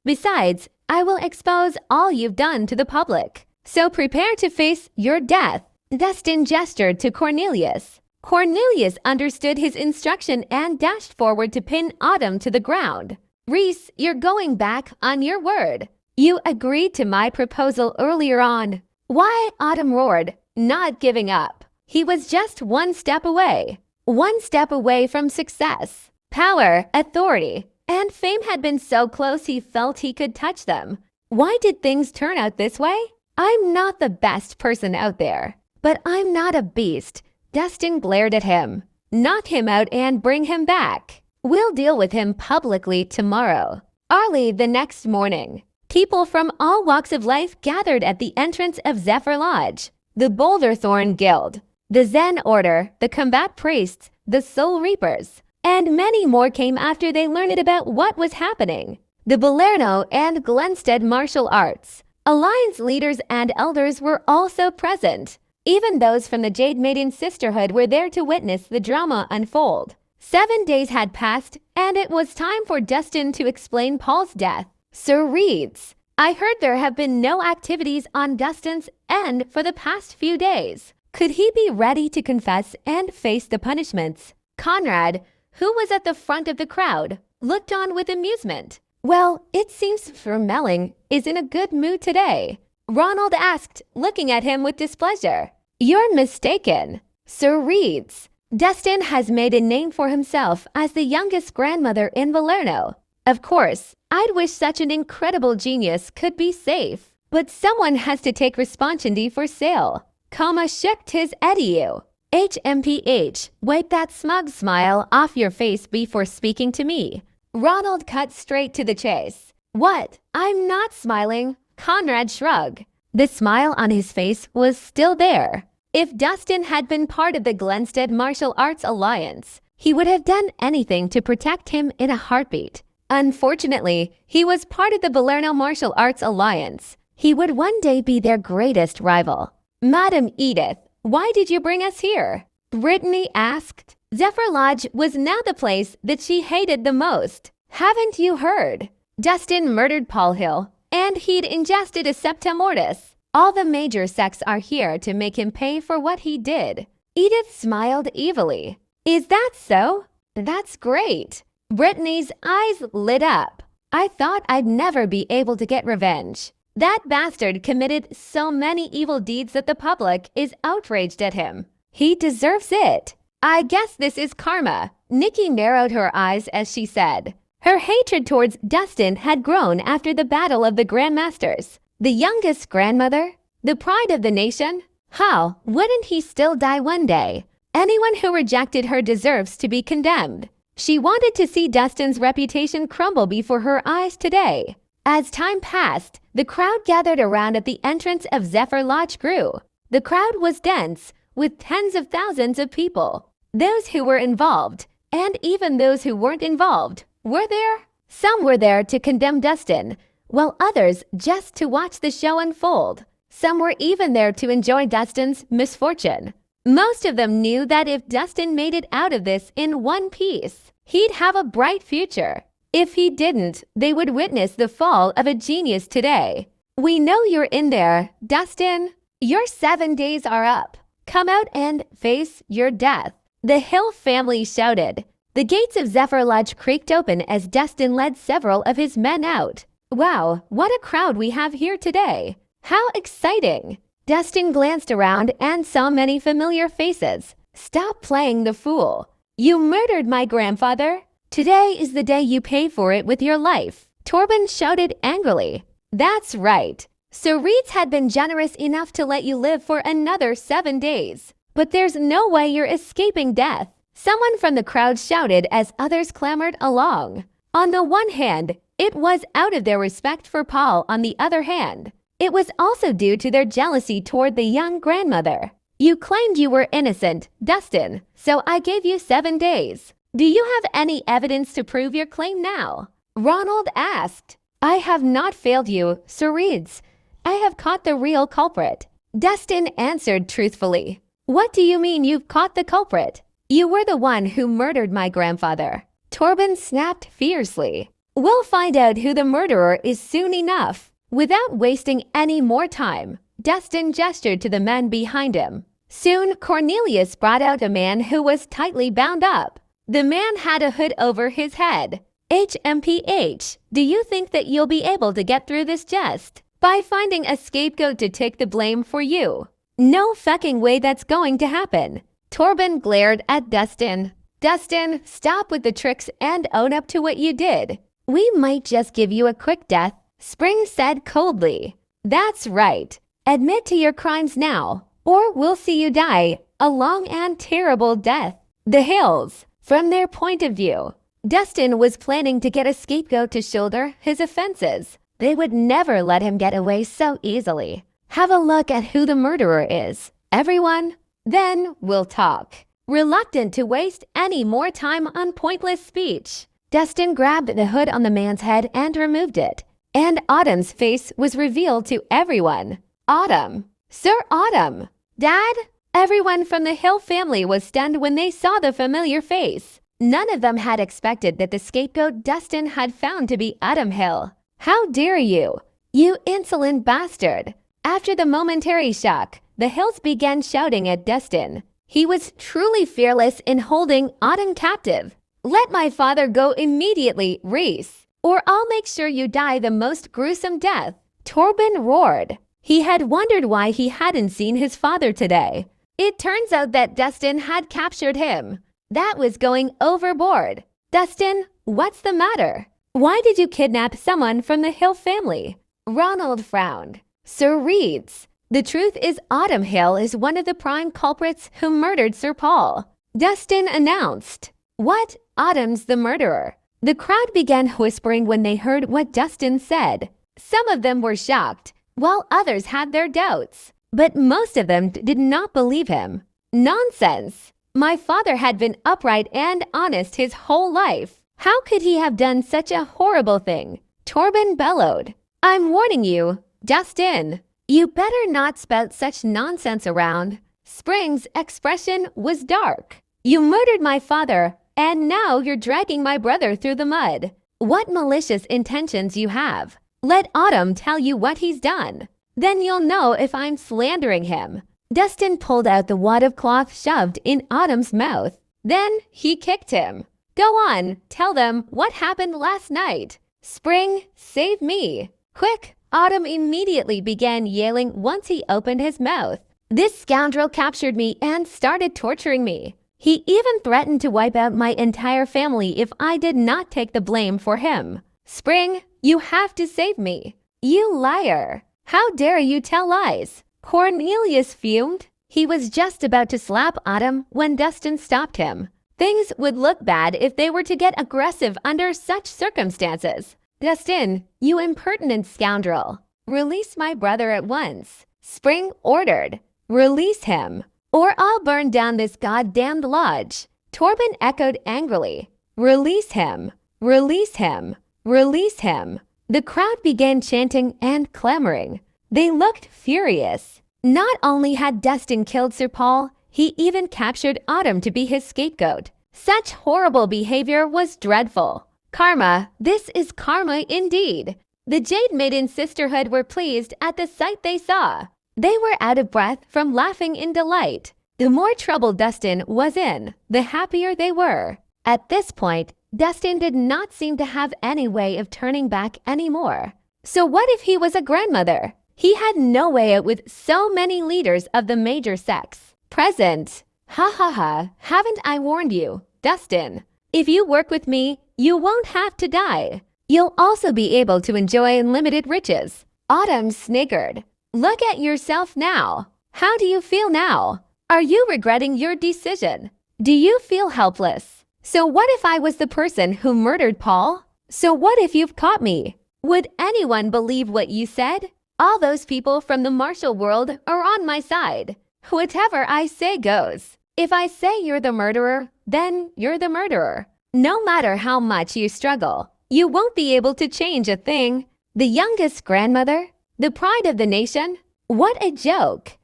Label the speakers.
Speaker 1: Besides, I will expose all you've done to the public. So prepare to face your death." Dustin gestured to Cornelius. Cornelius understood his instruction and dashed forward to pin Autumn to the ground. "Reese, you're going back on your word. You agreed to my proposal earlier on." "Why?" Autumn roared, not giving up. He was just one step away. One step away from success. Power, authority, and fame had been so close he felt he could touch them. Why did things turn out this way? "I'm not the best person out there, but I'm not a beast." Dustin glared at him. "Knock him out and bring him back. We'll deal with him publicly tomorrow." Early the next morning, people from all walks of life gathered at the entrance of Zephyr Lodge. The Boulderthorn Guild, the Zen Order, the Combat Priests, the Soul Reapers, and many more came after they learned about what was happening. The Balerno and Glenstead Martial Arts Alliance leaders and elders were also present. Even those from the Jade Maiden Sisterhood were there to witness the drama unfold. 7 days had passed, and it was time for Dustin to explain Paul's death. "Sir Reeds, I heard there have been no activities on Dustin's end for the past few days. Could he be ready to confess and face the punishments?" Conrad, who was at the front of the crowd, looked on with amusement. "Well, it seems Vermelling is in a good mood today," Ronald asked, looking at him with displeasure. "You're mistaken. Sir Reeds, Dustin has made a name for himself as the youngest grandmother in Valerno. Of course, I'd wish such an incredible genius could be safe, but someone has to take responsibility for sale." Kama shook his head at you. "HMPH, wipe that smug smile off your face before speaking to me." Ronald cut straight to the chase. "What? I'm not smiling." Conrad shrugged. The smile on his face was still there. If Dustin had been part of the Glenstead Martial Arts Alliance, he would have done anything to protect him in a heartbeat. Unfortunately, he was part of the Balerno Martial Arts Alliance. He would one day be their greatest rival. "Madam Edith, why did you bring us here?" Brittany asked. Zephyr Lodge was now the place that she hated the most. "Haven't you heard? Dustin murdered Paul Hill, and he'd ingested a Septa Mortis. All the major sects are here to make him pay for what he did." Edith smiled evilly. "Is that so? That's great." Brittany's eyes lit up. "I thought I'd never be able to get revenge. That bastard committed so many evil deeds that the public is outraged at him. He deserves it. I guess this is karma." Nikki narrowed her eyes as she said. Her hatred towards Dustin had grown after the Battle of the Grandmasters. The youngest grandmother, the pride of the nation. How wouldn't he still die one day? Anyone who rejected her deserves to be condemned. She wanted to see Dustin's reputation crumble before her eyes today. As time passed, the crowd gathered around at the entrance of Zephyr Lodge grew. The crowd was dense, with tens of thousands of people. Those who were involved, and even those who weren't involved, were there. Some were there to condemn Dustin, while others just to watch the show unfold. Some were even there to enjoy Dustin's misfortune. Most of them knew that if Dustin made it out of this in one piece, he'd have a bright future. If he didn't, they would witness the fall of a genius today. "We know you're in there, Dustin. Your 7 days are up. Come out and face your death." The Hill family shouted. The gates of Zephyr Lodge creaked open as Dustin led several of his men out. "Wow, what a crowd we have here today. How exciting." Dustin glanced around and saw many familiar faces. "Stop playing the fool. You murdered my grandfather. Today is the day you pay for it with your life." Torben shouted angrily. "That's right. So Reeds had been generous enough to let you live for another 7 days. But there's no way you're escaping death." Someone from the crowd shouted as others clamored along. On the one hand, it was out of their respect for Paul. On the other hand, it was also due to their jealousy toward the young grandmother. "You claimed you were innocent, Dustin, so I gave you 7 days. Do you have any evidence to prove your claim now?" Ronald asked. "I have not failed you, Sir Reeds. I have caught the real culprit." Dustin answered truthfully. "What do you mean you've caught the culprit? You were the one who murdered my grandfather." Torben snapped fiercely. We'll find out who the murderer is soon enough. Without wasting any more time, Dustin gestured to the men behind him. Soon, Cornelius brought out a man who was tightly bound up. The man had a hood over his head. HMPH, do you think that you'll be able to get through this just by finding a scapegoat to take the blame for you? No fucking way that's going to happen. Torben glared at Dustin. Dustin, stop with the tricks and own up to what you did. We might just give you a quick death, Spring said coldly. That's right. Admit to your crimes now, or we'll see you die a long and terrible death. The Hills. From their point of view, Dustin was planning to get a scapegoat to shoulder his offenses. They would never let him get away so easily. Have a look at who the murderer is, everyone. Then we'll talk. Reluctant to waste any more time on pointless speech, Dustin grabbed the hood on the man's head and removed it. And Autumn's face was revealed to everyone. Autumn. Sir Autumn. Dad? Everyone from the Hill family was stunned when they saw the familiar face. None of them had expected that the scapegoat Dustin had found to be Autumn Hill. How dare you? You insolent bastard. After the momentary shock, the Hills began shouting at Dustin. He was truly fearless in holding Autumn captive. Let my father go immediately, Reese, or I'll make sure you die the most gruesome death. Torben roared. He had wondered why he hadn't seen his father today. It turns out that Dustin had captured him. That was going overboard. Dustin, what's the matter? Why did you kidnap someone from the Hill family? Ronald frowned. Sir Reeds, the truth is Autumn Hill is one of the prime culprits who murdered Sir Paul. Dustin announced. What? Autumn's the murderer. The crowd began whispering when they heard what Dustin said. Some of them were shocked, while others had their doubts. But most of them did not believe him. Nonsense! My father had been upright and honest his whole life. How could he have done such a horrible thing? Torben bellowed. I'm warning you, Dustin. You better not spout such nonsense around. Spring's expression was dark. You murdered my father, and now you're dragging my brother through the mud. What malicious intentions you have. Let Autumn tell you what he's done. Then you'll know if I'm slandering him. Dustin pulled out the wad of cloth shoved in Autumn's mouth. Then he kicked him. Go on, tell them what happened last night. Spring, save me. Quick! Autumn immediately began yelling once he opened his mouth. This scoundrel captured me and started torturing me. He even threatened to wipe out my entire family if I did not take the blame for him. Spring, you have to save me. You liar. How dare you tell lies? Cornelius fumed. He was just about to slap Autumn when Dustin stopped him. Things would look bad if they were to get aggressive under such circumstances. Dustin, you impertinent scoundrel. Release my brother at once. Spring ordered. Release him, or I'll burn down this goddamned lodge. Torben echoed angrily. Release him. Release him. Release him. The crowd began chanting and clamoring. They looked furious. Not only had Dustin killed Sir Paul, he even captured Autumn to be his scapegoat. Such horrible behavior was dreadful. Karma, this is karma indeed. The Jade Maiden Sisterhood were pleased at the sight they saw. They were out of breath from laughing in delight. The more trouble Dustin was in, the happier they were. At this point, Dustin did not seem to have any way of turning back anymore. So what if he was a grandmother? He had no way out with so many leaders of the major sects present. Ha ha ha, haven't I warned you, Dustin? If you work with me, you won't have to die. You'll also be able to enjoy unlimited riches. Autumn sniggered. Look at yourself now. How do you feel now? Are you regretting your decision? Do you feel helpless? So what if I was the person who murdered Paul? So what if you've caught me? Would anyone believe what you said? All those people from the martial world are on my side. Whatever I say goes. If I say you're the murderer, then you're the murderer. No matter how much you struggle, you won't be able to change a thing. The youngest grandmother? The pride of the nation? What a joke!